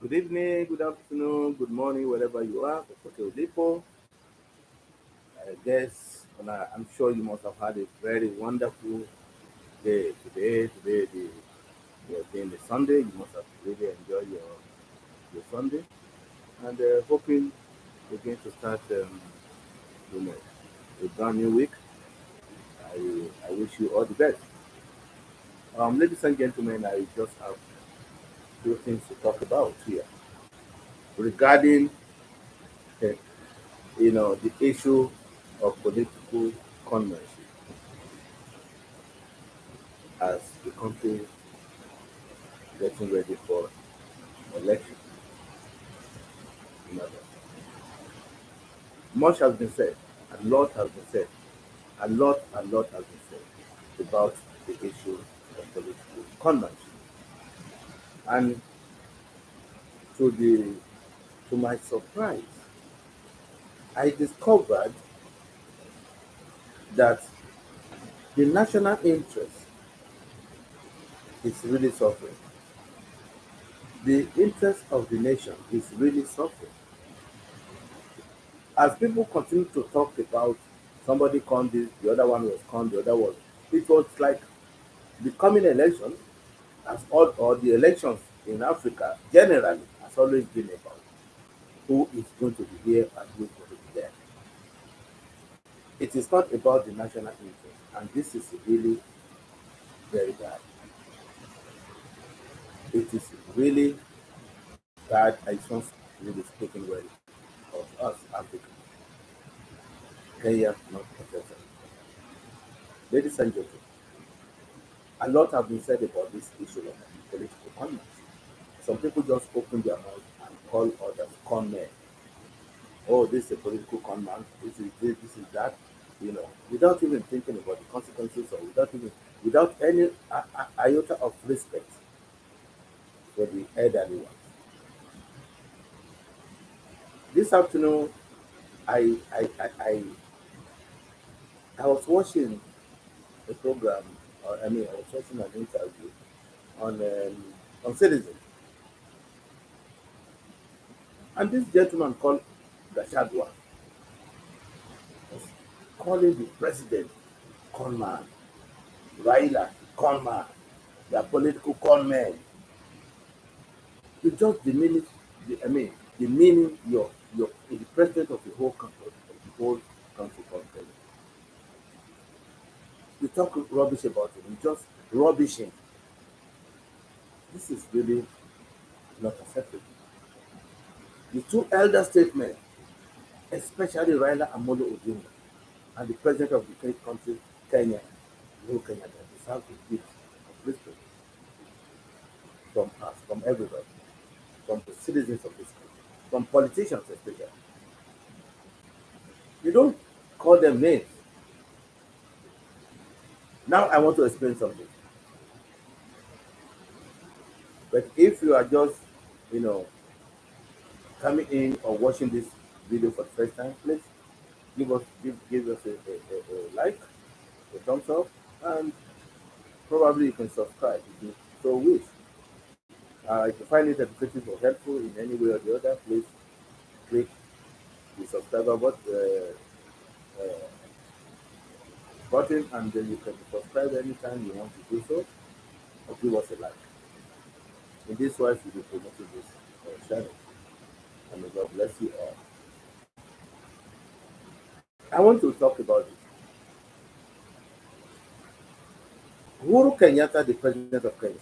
Good evening, good afternoon, good morning, wherever you are. Hotel Depot. I guess, and I'm sure you must have had a very wonderful day today. Being the Sunday, you must have really enjoyed your Sunday. And hoping again to start you know, a brand new week. I wish you all the best. Ladies and gentlemen, I just have few things to talk about here regarding uh, the issue of political conmanship as the country getting ready for election. You know, much has been said, a lot has been said, a lot has been said about the issue of political conmanship. And to the to my surprise, I discovered that the national interest is really suffering. The interest of the nation is really suffering. As people continue to talk about somebody conned this, the other one was conned, the other was, it was like the coming election, as all or the elections in Africa generally has always been about who is going to be here and who is going to be there. It is not about the national interest, and this is really very bad. It is really bad. It's not really speaking well of us Africans. Kenya, not Professor. Ladies and gentlemen, a lot have been said about this issue of political conduct. Some people just open their mouth and call others con men. Oh, this is a political con man. This is that. Without even thinking about the consequences or without any iota of respect for the elderly ones. This afternoon, I I, I, I I was watching a program. I was watching an interview on Citizen, and this gentleman called Gashagwa was calling the president conman, Raila conman, they are political conmen. You just diminish demeaning your the president of the whole country, called president. You talk rubbish about him, you just rubbish him. This is really not acceptable. The two elder statesmen, especially Raila Amolo Odinga and the president of the great country, Kenya, Kenya, that deserve a gift of respect from us, from everybody, from the citizens of this country, from politicians especially. You don't call them names. Now I want to explain something. But if you are just, you know, coming in or watching this video for the first time, please give us a like, a thumbs up, and probably you can subscribe if you so wish. If you find it educative or helpful in any way or the other, please click the uh, button, and then you can subscribe anytime you want to do so, or give us a like. In this way, we will promote this channel, and may God bless you all. I want to talk about it. Uhuru Kenyatta, the president of Kenya,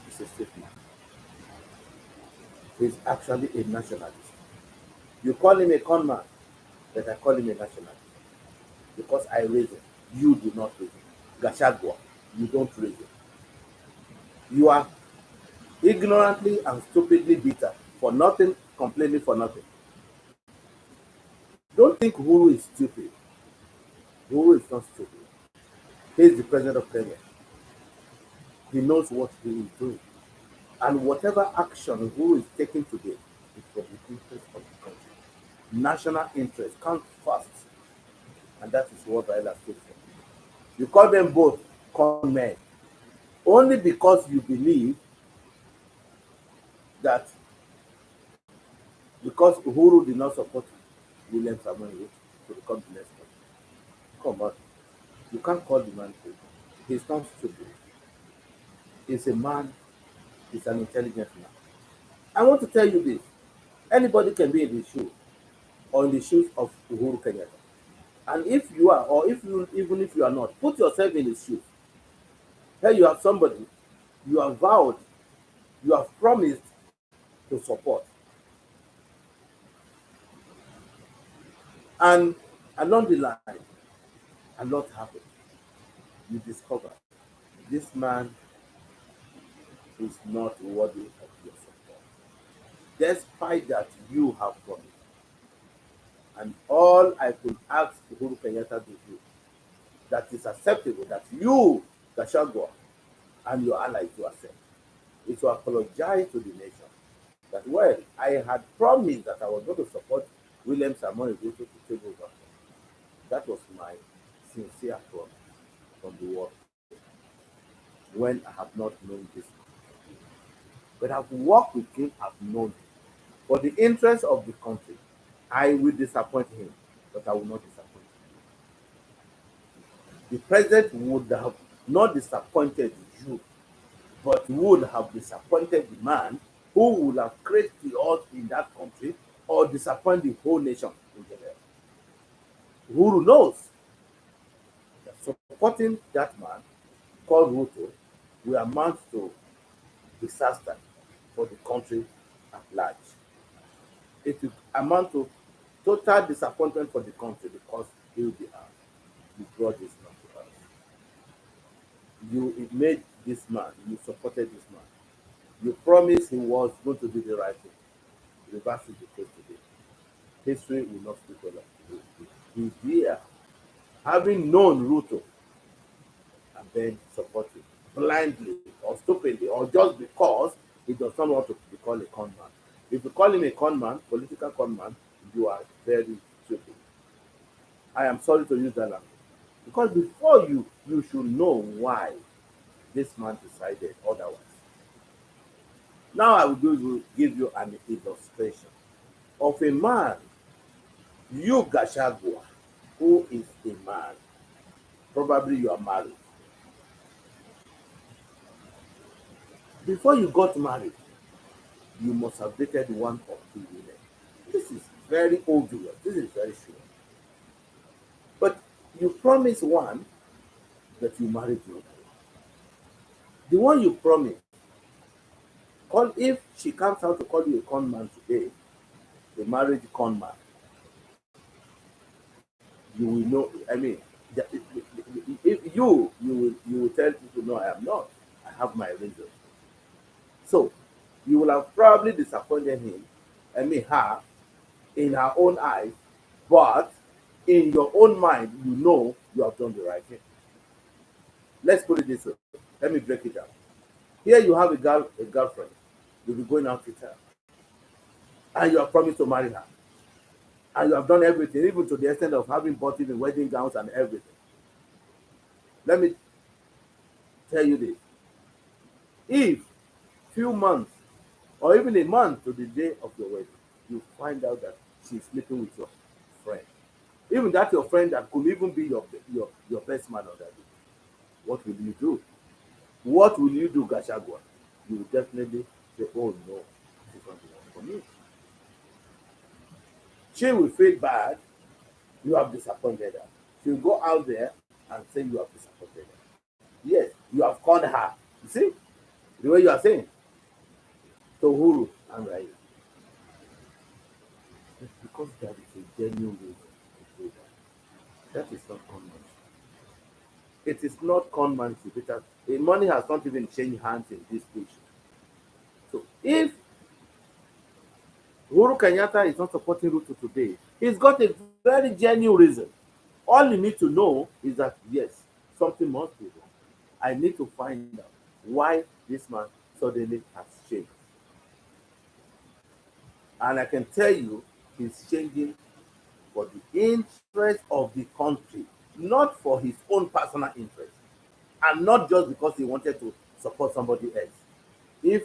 is a statesman. He's actually a nationalist. You call him a conman, but I call him a nationalist because I raise him. You do not raise him. Gashagwa, you don't raise him. You are ignorantly and stupidly bitter for nothing, complaining for nothing. Don't think Uhuru is stupid. Uhuru is not stupid. He is the president of Kenya. He knows what he is doing. And whatever action Uhuru is taking today is for the interest of the country. National interest comes first. And that is what Raila stood for. You call them both con men only because you believe that because Uhuru did not support William Samoei to become the next president. Come on, you can't call the man crazy. He's not stupid. He's a man. He's an intelligent man. I want to tell you this: anybody can be in the shoe or in the shoes of Uhuru Kenyatta. And if you are, or if you even if you are not, put yourself in his shoes. Here you have somebody you have vowed, you have promised to support, and along the line, a lot happened. You discover this man is not worthy of your support, despite that you have promised. And all I could ask Uhuru Kenyatta to do that is acceptable, that you, Gashagwa, and your allies to accept, is to apologize to the nation that, well, I had promised that I was going to support William Samoei Ruto to take over. That was my sincere promise from the world when I have not known this. But I've worked with him, I've known him. For the interest of the country, I will disappoint him, but I will not disappoint him. The president would have not disappointed you, but would have disappointed the man who would have created chaos in that country or disappoint the whole nation in general. Uhuru knows that supporting that man called Ruto will amount to disaster for the country at large. It will amount to total disappointment for the country because he will be out. You brought this man to us. You made this man, you supported this man. You promised he was going to do the right thing. Reverse is the case today. History will not speak well of you. He's here, having known Ruto, and then support him blindly or stupidly or just because he does not want to be called a con man. If you call him a con man, political con man, you are very stupid. I am sorry to use that language. Because before you should know why this man decided otherwise. Now I will give you an illustration of a man, you Gashagua, who is a man. Probably you are married. Before you got married, you must have dated one or two women. This is very obvious. This is very sure. But you promise one that you married the other. The one you promised, call if she comes out to call you a con man today, a married con man, you will know. I mean, if you will tell people, no, I am not. I have my reasons. So you will have probably disappointed him, I mean her, in her own eyes, but in your own mind, you know you have done the right thing. Let's put it this way. Let me break it down. Here you have a girlfriend. You'll be going out with her, and you have promised to marry her, and you have done everything, even to the extent of having bought even wedding gowns and everything. Let me tell you this: if few months or even a month to the day of your wedding, you find out that she's sleeping with your friend, even that your friend that could even be your best man on that day, what will you do? What will you do, Gashagua? You will definitely say, oh no, she's not the one for me. She will feel bad, you have disappointed her. She will go out there and say you have disappointed her. Yes, you have called her. You see, the way you are saying, to Huru and Raila. It's because there is a genuine reason to do that. That is not conmanship. It is not conmanship. Money has not even changed hands in this issue. So if Uhuru Kenyatta is not supporting Ruto today, he's got a very genuine reason. All you need to know is that yes, something must be wrong. I need to find out why this man suddenly has changed. And I can tell you, he's changing for the interest of the country, not for his own personal interest, and not just because he wanted to support somebody else. If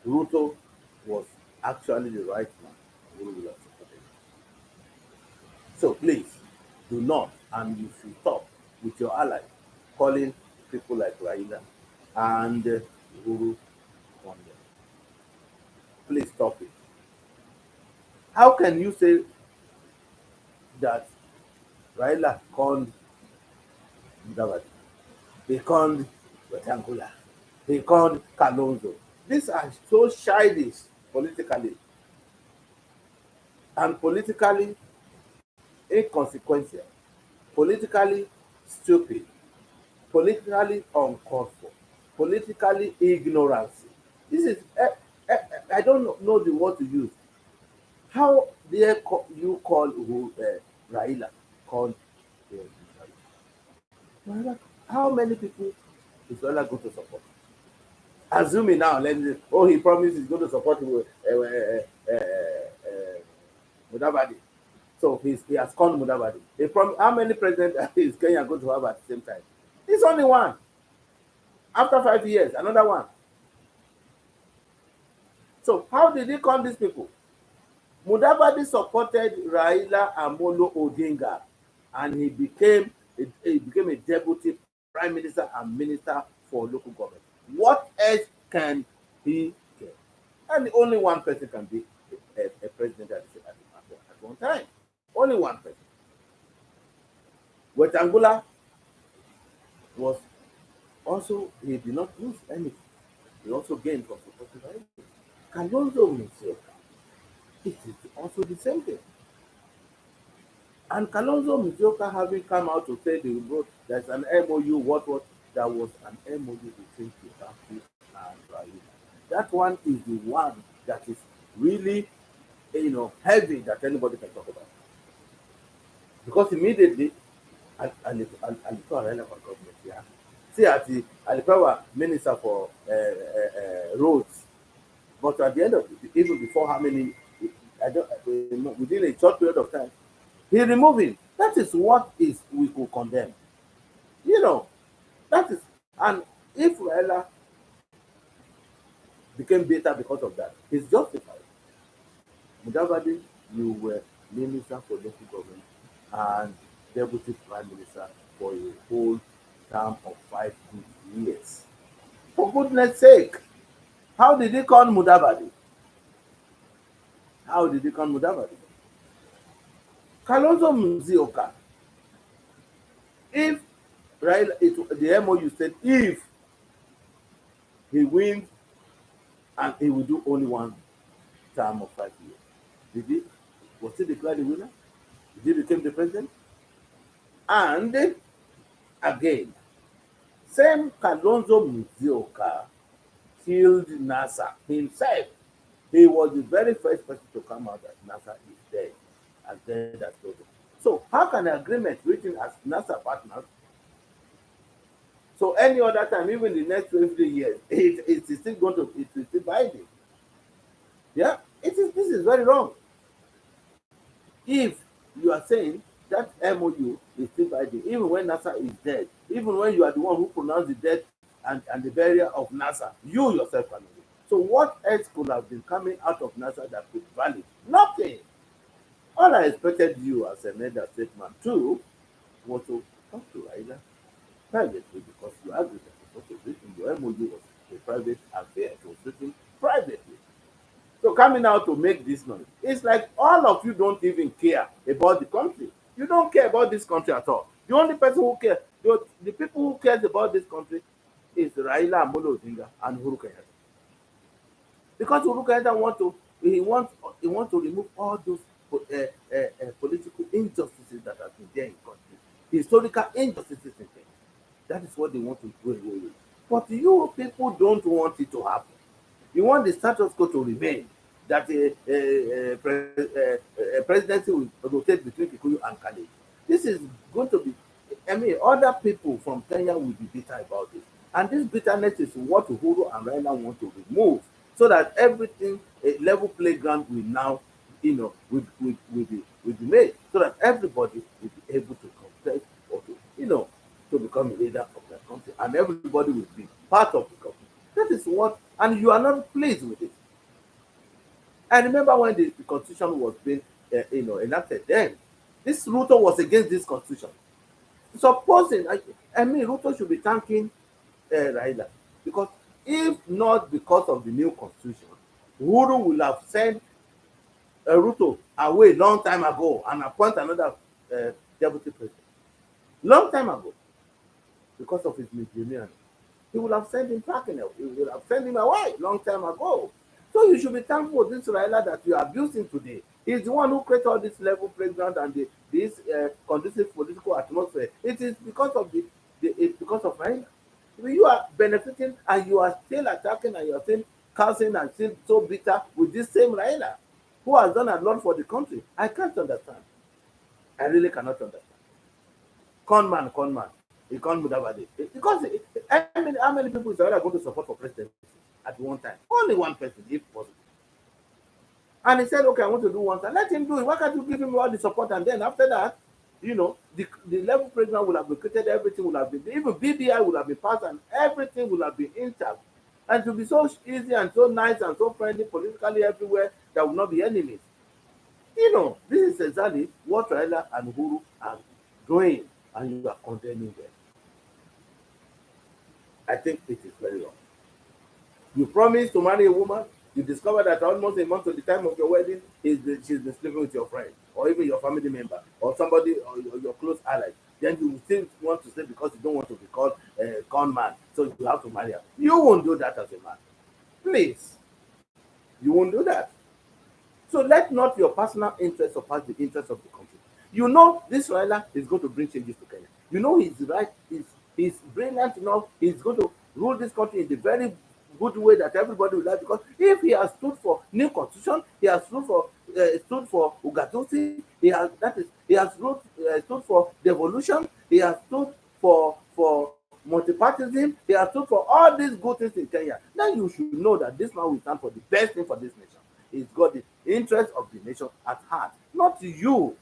Ruto was actually the right man. Uhuru would have supported him. So please, do not, and you should stop with your allies calling people like Raila and Uhuru on them. Please stop it. How can you say that Raila called Mudavadi? He called Wetangula. He called Kalonzo. These are so childish politically and politically inconsequential, politically stupid, politically uncalled for, politically ignorance. This is, I don't know the word to use. How dare you call who Raila called Raila? How many people is Raila going to support? Assuming now, oh, he promised he's going to support Mudavadi. So he has called Mudavadi. How many presidents is Kenya going to have at the same time? It's only one. After 5 years, another one. So how did he call these people? Mudavadi supported Raila Amolo Odinga, and he became a deputy prime minister and minister for local government. What else can he get? And only one person can be a president at one time. Only one person. Wetangula was also, he did not lose anything. He also gained from supporting Raila. Kalonzo Musyoka, it is also the same thing. And Kalonzo Musyoka having come out to say the wrote there's an MOU, what there was an MOU between Kibaki and Raila. That one is the one that is really, heavy that anybody can talk about. Because immediately, Alifa Raila for government, yeah. See, at the Alifa minister for roads, but at the end of it, even before how many, I don't, within a short period of time, he removed him. That is what is we could condemn. You know, that is, and if Raila became bitter because of that, it's justified. Mudavadi, you were minister for local government and deputy prime minister for a whole term of 5 good years. For goodness sake, how did he call Mudavadi? How did he call Mudavadi? Kalonzo Musyoka, if the MOU said if he wins and he will do only one term of 5 years. Did he? Was he declared the winner? Did he become the president? And again, same Kalonzo Musyoka killed NASA himself. He was the very first person to come out that NASA is dead, as dead as Dodo. So how can an agreement written as NASA partners, so any other time, even the next 20 years, it is still going to, it is still binding. Yeah, this is very wrong. If you are saying that MOU is still binding, even when NASA is dead, even when you are the one who pronounced the death and the burial of NASA, you yourself can do it. So what else could have been coming out of NASA that could valid? Nothing. All I expected you as a elder statesman too was to talk to Raila privately, because you agreed that it was written, your MOU was a private affair, it was written privately. So coming out to make this noise, it's like all of you don't even care about the country. You don't care about this country at all. The only person who cares, the people who cares about this country is Raila Amolo Odinga and Uhuru Kenyatta. Because Uhuru Kenyatta he wants to remove all those political injustices that have been there in the country, historical injustices in Kenya. That is what they want to do away with. But you people don't want it to happen. You want the status quo to remain, that a presidency will rotate between Kikuyu and Kale. This is going to be, I mean, other people from Kenya will be bitter about it. And this bitterness is what Uhuru and Raila want to remove, so that everything, a level playground will now, will be made, so that everybody will be able to contest or to become a leader of the country, and everybody will be part of the country. That is what, and you are not pleased with it. I remember when the constitution was being, enacted. Then this Ruto was against this constitution. Supposing, I mean, Ruto should be thanking Raila, because if not because of the new constitution, Uhuru will have sent Ruto away long time ago and appoint another deputy president. Long time ago, because of his misdemeanor. He would have sent him packing. He would have sent him away long time ago. So you should be thankful for this Raila that you are abusing today. He's the one who created all this level playground and this conducive political atmosphere. It is because of it's because of Raila. You are benefiting and you are still attacking and you are still cursing and still so bitter with this same Raila who has done a lot for the country. I can't understand. I really cannot understand. Con man. He can't Mudavadi. Because how many people is Raila going to support for presidency at one time? Only one person, if possible. And he said, okay, I want to do one time. Let him do it. Why can't you give him all the support? And then after that, the level program will have been created, everything will have been, even BBI will have been passed, and everything will have been intact. And it will be so easy and so nice and so friendly politically everywhere, there will not be enemies. This is exactly what Raila and Uhuru are doing, and you are condemning them. I think it is very wrong. You promise to marry a woman, you discover that almost a month to the time of your wedding, she's been sleeping with your friend, or even your family member, or somebody, or your close ally. Then you still want to stay because you don't want to be called a con man, so you have to marry her. You won't do that as a man. Please, you won't do that. So let not your personal interest surpass the interest of the country. This Raila is going to bring changes to Kenya. He's right. He's brilliant enough. He's going to rule this country in the very good way that everybody will like. Because if he has stood for new constitution, he has stood for Ugatusi. He has stood for devolution. He has stood for multipartyism. He has stood for all these good things in Kenya. Then you should know that this man will stand for the best thing for this nation. He's got the interest of the nation at heart, not you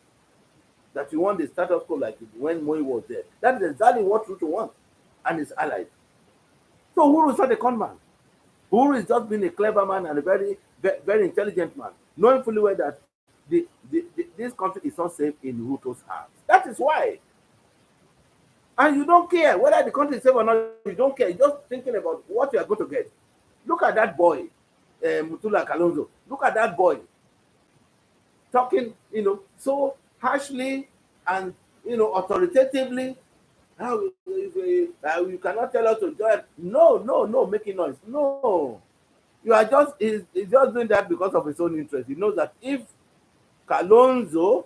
that you want the status quo like when Moi was there. That is exactly what Ruto wants and his allies. So Uhuru is not a con man. Uhuru is just being a clever man and a very, very, very intelligent man, knowing fully well that this country is not safe in Ruto's hands. That is why. And you don't care whether the country is safe or not. You don't care. You're just thinking about what you are going to get. Look at that boy, Mutula Kalonzo. Look at that boy talking, so harshly and authoritatively. How you cannot tell us to join? No, making noise. No, you are just he's just doing that because of his own interest. He knows that if Kalonzo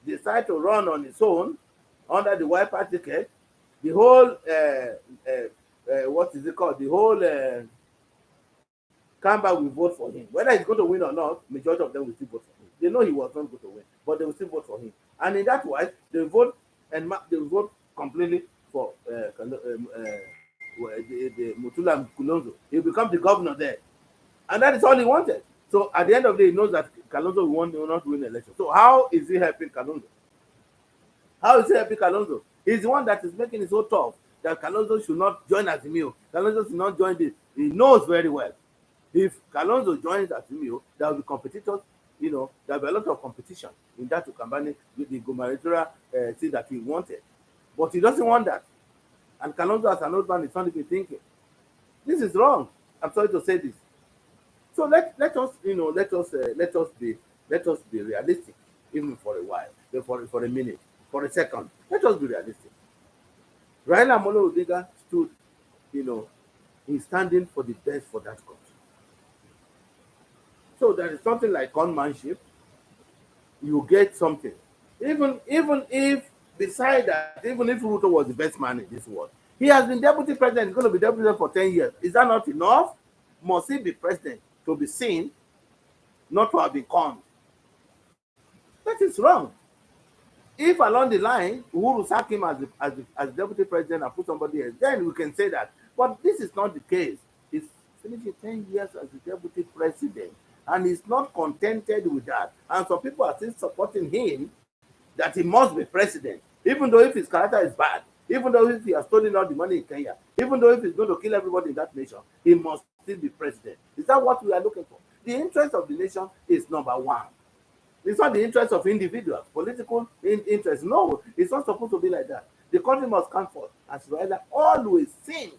decide to run on his own under the white party ticket, the whole what is it called? The whole Kamba will vote for him. Whether he's going to win or not, majority of them will still vote for him. They know he was not going to win, but they will still vote for him. And in that way, they vote completely for the Mutula Kulonzo. He becomes the governor there. And that is all he wanted. So at the end of the day, he knows that Kalonzo will not win the election. So how is he helping Kalonzo? How is he helping Kalonzo? He's the one that is making it so tough that Kalonzo should not join Azimio. Kalonzo should not join this. He knows very well. If Kalonzo joins Azimio, there will be competitors. There will be a lot of competition in that to combine with the gubernatorial seat that he wanted. But he doesn't want that. And Kalonzo as an old man is not even thinking. This is wrong. I'm sorry to say this. So let us be realistic, even for a while, for a minute, for a second. Let us be realistic. Raila Amolo Odinga stood, he's standing for the best for that country. So there is something like conmanship. You get something. Even if beside that, even if Ruto was the best man in this world, he has been deputy president. He's going to be deputy president for 10 years. Is that not enough? Must he be president to be seen, not to have been conned? That is wrong. If along the line, Uhuru sack him as deputy president and put somebody else, then we can say that. But this is not the case. He's finishing 10 years as the deputy president, and he's not contented with that. And some people are still supporting him that he must be president, even though if his character is bad. Even though if he has stolen all the money in Kenya, even though if he's going to kill everybody in that nation, he must still be president. Is that what we are looking for? The interest of the nation is number one. It's not the interest of individuals, political interest. No, it's not supposed to be like that. The country must come forth. As Raila always sing,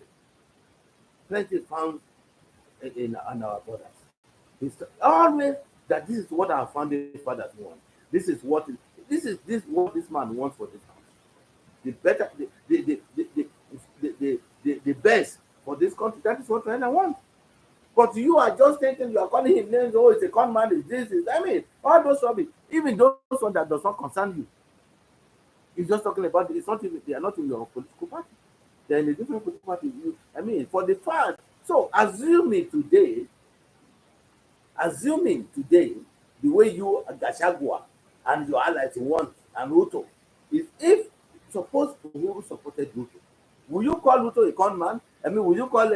plenty found on our borders. It's always that this is what our founding fathers want. This is what this what this man wants for this country. The better the best for this country. That is what Raila wants. But you are just thinking, you are calling him names. Oh, it's a con man. It's this. Is I mean, all those rubbish. Even those one that does not concern you. He's just talking about. It's not even. They are not in your political party. They're in a different political party. I mean, for the fact. So assuming today, the way you Gashagua and your allies want and Ruto is if suppose Uhuru supported Ruto, will you call Ruto a con man? I mean, will you call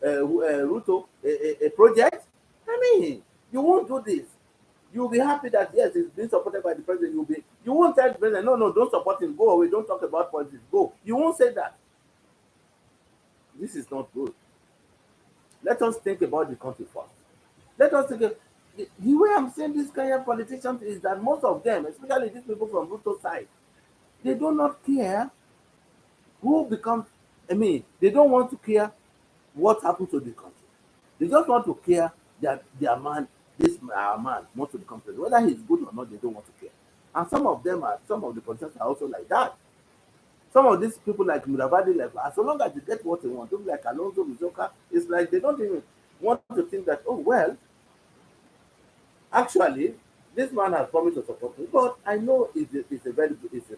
Ruto a project? I mean, you won't do this. You'll be happy that yes, it's being supported by the president. You won't tell the president, no, don't support him, go away, don't talk about politics, go. You won't say that. This is not good. Let us think about the country first. Let us think. The way I'm saying this kind of politicians is that most of them, especially these people from Ruto side, they do not care who becomes. I mean, they don't want to care what happens to the country. They just want to care that their man, this our man, wants to become president. Whether he's good or not, they don't want to care. And some of the politicians are also like that. Some of these people like Mudavadi, like as long as they get what they want, people like Alonso Mizoka, it's like they don't even want to think that, oh well, actually, this man has promised to support me, but I know he's the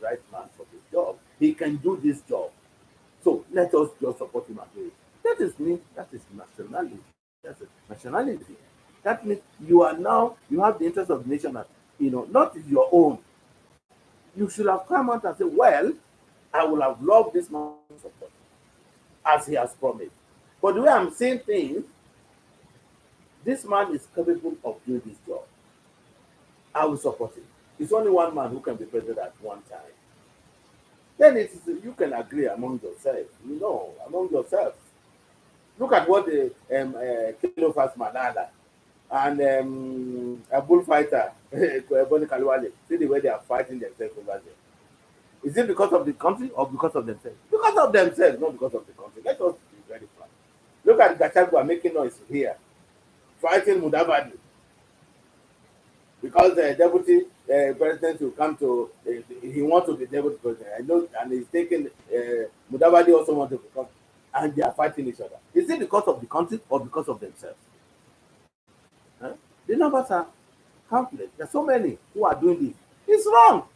right man for this job. He can do this job. So let us just support him and do it. That is me, that is nationality. That's it. Nationality. That means you have the interest of the nation, not your own. You should have come out and say, well, I would have loved this man to support as he has promised. But the way I'm seeing things, this man is capable of doing this job. I will support him. It's only one man who can be president at one time. Then you can agree among yourselves, among yourselves. Look at what the Kilofas Malala and a bullfighter, Boni Kalwale, see the way they are fighting themselves over there. Is it because of the country or because of themselves? Because of themselves, not because of the country. Let us be very frank. Look at Gachagua making noise here, fighting Mudavadi. Because the deputy president will come to, he wants to be deputy president. I know, and he's taking, Mudavadi also wants to become, and they are fighting each other. Is it because of the country or because of themselves? Huh? The numbers are countless. There are so many who are doing this. It's wrong.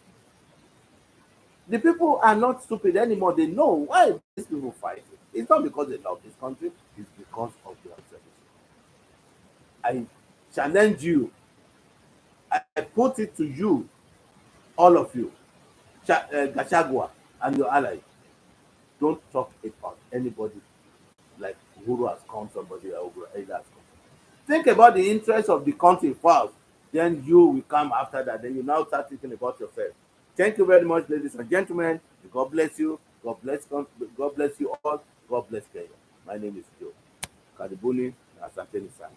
The people are not stupid anymore. They know why these people fight. It's not because they love this country. It's because of their service. I challenge you. I put it to you, all of you, Gachagua and your allies. Don't talk about anybody like Uhuru has come, somebody or Raila has come. Think about the interest of the country first. Then you will come after that. Then you now start thinking about yourself. Thank you very much, ladies and gentlemen. God bless you. God bless you all. God bless Kenya. My name is Joe. Karibuni. Asanteni sana.